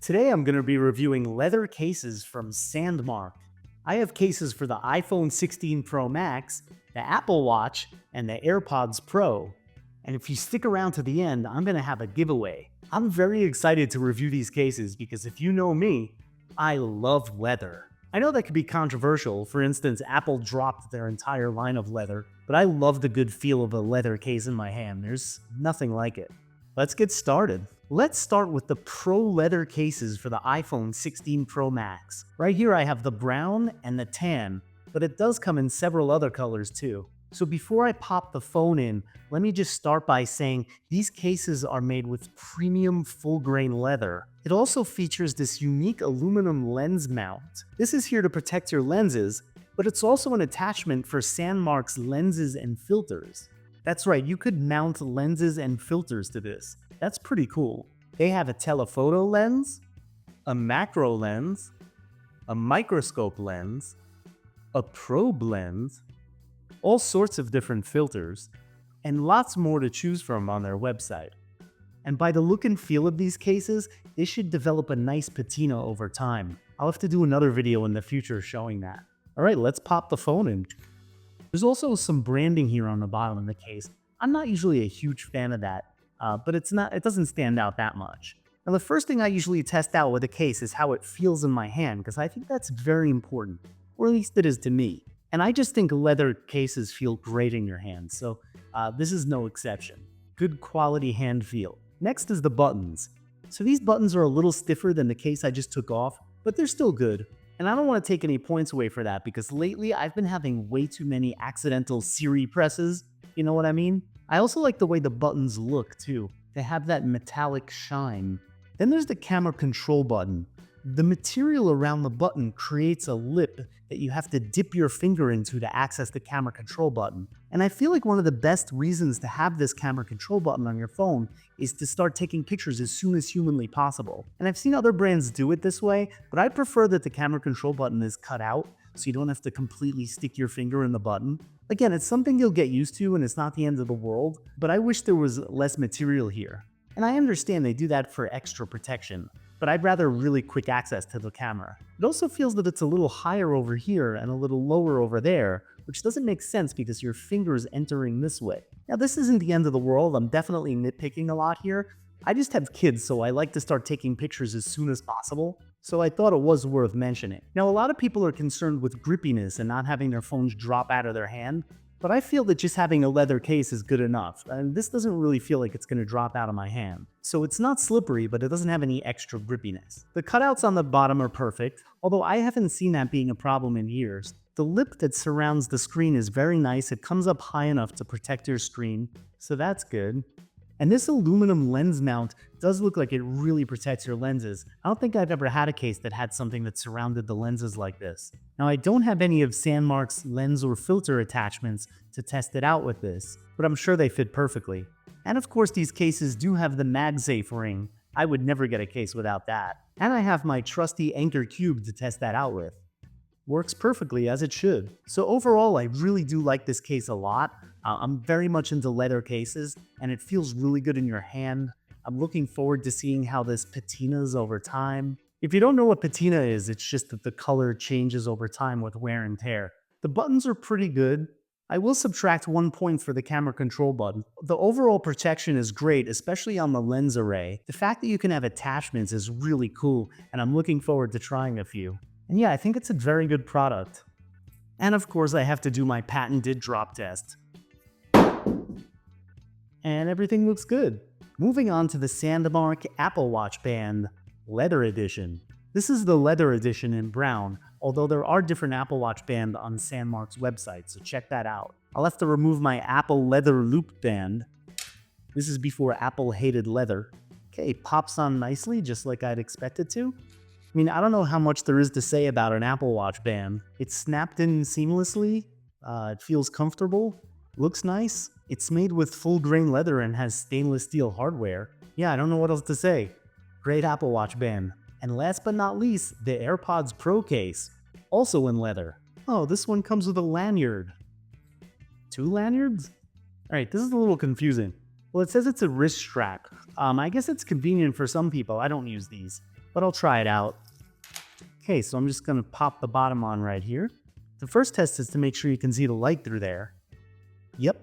Today I'm going to be reviewing leather cases from Sandmarc. I have cases for the iPhone 16 Pro Max, the Apple Watch, and the AirPods Pro. And if you stick around to the end, I'm going to have a giveaway. I'm very excited to review these cases because if you know me, I love leather. I know that could be controversial. For instance, Apple dropped their entire line of leather, but I love the good feel of a leather case in my hand. There's nothing like it. Let's get started. Let's start with the Pro leather cases for the iPhone 16 Pro Max. Right here I have the brown and the tan, but it does come in several other colors too. So before I pop the phone in, let me just start by saying these cases are made with premium full-grain leather. It also features this unique aluminum lens mount. This is here to protect your lenses, but it's also an attachment for Sandmarc's lenses and filters. That's right, you could mount lenses and filters to this. That's pretty cool. They have a telephoto lens, a macro lens, a microscope lens, a probe lens, all sorts of different filters, and lots more to choose from on their website. And by the look and feel of these cases, they should develop a nice patina over time. I'll have to do another video in the future showing that. All right, let's pop the phone in. There's also some branding here on the bottom of the case. I'm not usually a huge fan of that, but it doesn't stand out that much. Now, the first thing I usually test out with a case is how it feels in my hand, because I think that's very important, or at least it is to me. And I just think leather cases feel great in your hand, so this is no exception. Good quality hand feel. Next is the buttons. So these buttons are a little stiffer than the case I just took off, but they're still good. And I don't want to take any points away for that because lately I've been having way too many accidental Siri presses. You know what I mean? I also like the way the buttons look too. They have that metallic shine. Then there's the camera control button. The material around the button creates a lip that you have to dip your finger into to access the camera control button. And I feel like one of the best reasons to have this camera control button on your phone is to start taking pictures as soon as humanly possible. And I've seen other brands do it this way, but I prefer that the camera control button is cut out so you don't have to completely stick your finger in the button. Again, it's something you'll get used to and it's not the end of the world, but I wish there was less material here. And I understand they do that for extra protection, but I'd rather really quick access to the camera. It also feels that it's a little higher over here and a little lower over there, which doesn't make sense because your finger is entering this way. Now, this isn't the end of the world. I'm definitely nitpicking a lot here. I just have kids, so I like to start taking pictures as soon as possible, so I thought it was worth mentioning. Now, a lot of people are concerned with grippiness and not having their phones drop out of their hand, but I feel that just having a leather case is good enough, and this doesn't really feel like it's going to drop out of my hand. So it's not slippery, but it doesn't have any extra grippiness. The cutouts on the bottom are perfect, although I haven't seen that being a problem in years. The lip that surrounds the screen is very nice. It comes up high enough to protect your screen, so that's good. And this aluminum lens mount does look like it really protects your lenses. I don't think I've ever had a case that had something that surrounded the lenses like this. Now, I don't have any of Sandmarc's lens or filter attachments to test it out with this, but I'm sure they fit perfectly. And of course, these cases do have the MagSafe ring. I would never get a case without that. And I have my trusty Anchor Cube to test that out with. Works perfectly as it should. So overall, I really do like this case a lot. I'm very much into leather cases, and it feels really good in your hand. I'm looking forward to seeing how this patinas over time. If you don't know what patina is, it's just that the color changes over time with wear and tear. The buttons are pretty good. I will subtract 1 point for the camera control button. The overall protection is great, especially on the lens array. The fact that you can have attachments is really cool, and I'm looking forward to trying a few. And yeah, I think it's a very good product. And of course, I have to do my patented drop test. And everything looks good. Moving on to the Sandmarc Apple Watch Band Leather Edition. This is the Leather Edition in brown, although there are different Apple Watch Band on Sandmarc's website, so check that out. I'll have to remove my Apple Leather Loop Band. This is before Apple hated leather. Okay, pops on nicely, just like I'd expect it to. I mean, I don't know how much there is to say about an Apple Watch band. It's snapped in seamlessly, it feels comfortable, looks nice. It's made with full-grain leather and has stainless steel hardware. Yeah, I don't know what else to say. Great Apple Watch band. And last but not least, the AirPods Pro Case, also in leather. Oh, this one comes with a lanyard. 2 lanyards? Alright, this is a little confusing. Well, it says it's a wrist strap. I guess it's convenient for some people. I don't use these. but I'll try it out. Okay, so I'm just gonna pop the bottom on right here. The first test is to make sure you can see the light through there. Yep.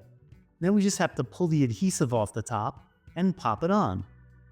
Then we just have to pull the adhesive off the top and pop it on.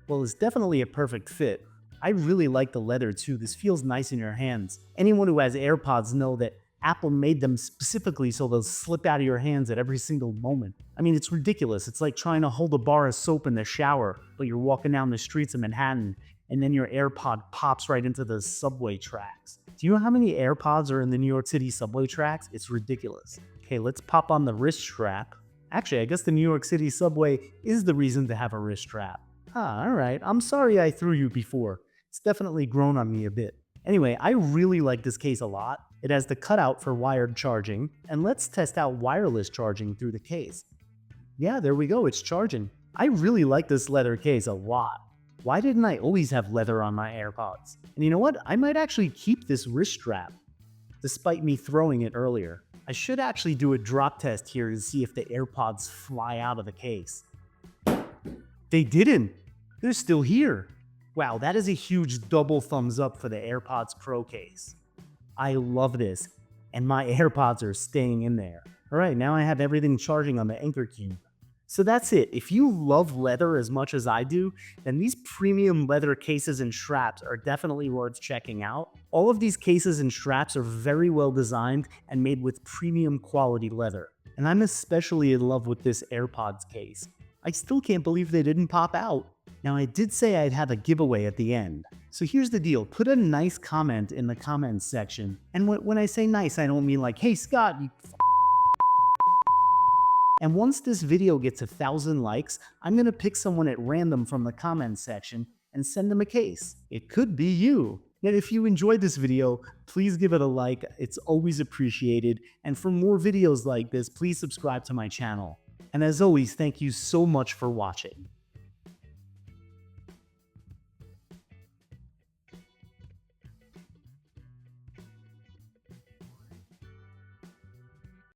Well, it's definitely a perfect fit. I really like the leather too. This feels nice in your hands. Anyone who has AirPods know that Apple made them specifically so they'll slip out of your hands at every single moment. I mean, it's ridiculous. It's like trying to hold a bar of soap in the shower, but you're walking down the streets of Manhattan and then your AirPod pops right into the subway tracks. Do you know how many AirPods are in the New York City subway tracks? It's ridiculous. Okay, let's pop on the wrist strap. Actually, I guess the New York City subway is the reason to have a wrist strap. Ah, all right. I'm sorry I threw you before. It's definitely grown on me a bit. Anyway, I really like this case a lot. It has the cutout for wired charging, and let's test out wireless charging through the case. Yeah, there we go, it's charging. I really like this leather case a lot. Why didn't I always have leather on my AirPods? And you know what? I might actually keep this wrist strap, despite me throwing it earlier. I should actually do a drop test here to see if the AirPods fly out of the case. They didn't. They're still here. Wow, that is a huge double thumbs up for the AirPods Pro Case. I love this, and my AirPods are staying in there. All right, now I have everything charging on the anchor cube. So that's it. If you love leather as much as I do, then these premium leather cases and straps are definitely worth checking out. All of these cases and straps are very well designed and made with premium quality leather. And I'm especially in love with this AirPods case. I still can't believe they didn't pop out. Now, I did say I'd have a giveaway at the end. So here's the deal. Put a nice comment in the comments section. And when I say nice, I don't mean like, hey, Scott, you And once this video gets 1,000 likes, I'm going to pick someone at random from the comments section and send them a case. It could be you. Yet if you enjoyed this video, please give it a like. It's always appreciated. And for more videos like this, please subscribe to my channel. And as always, thank you so much for watching.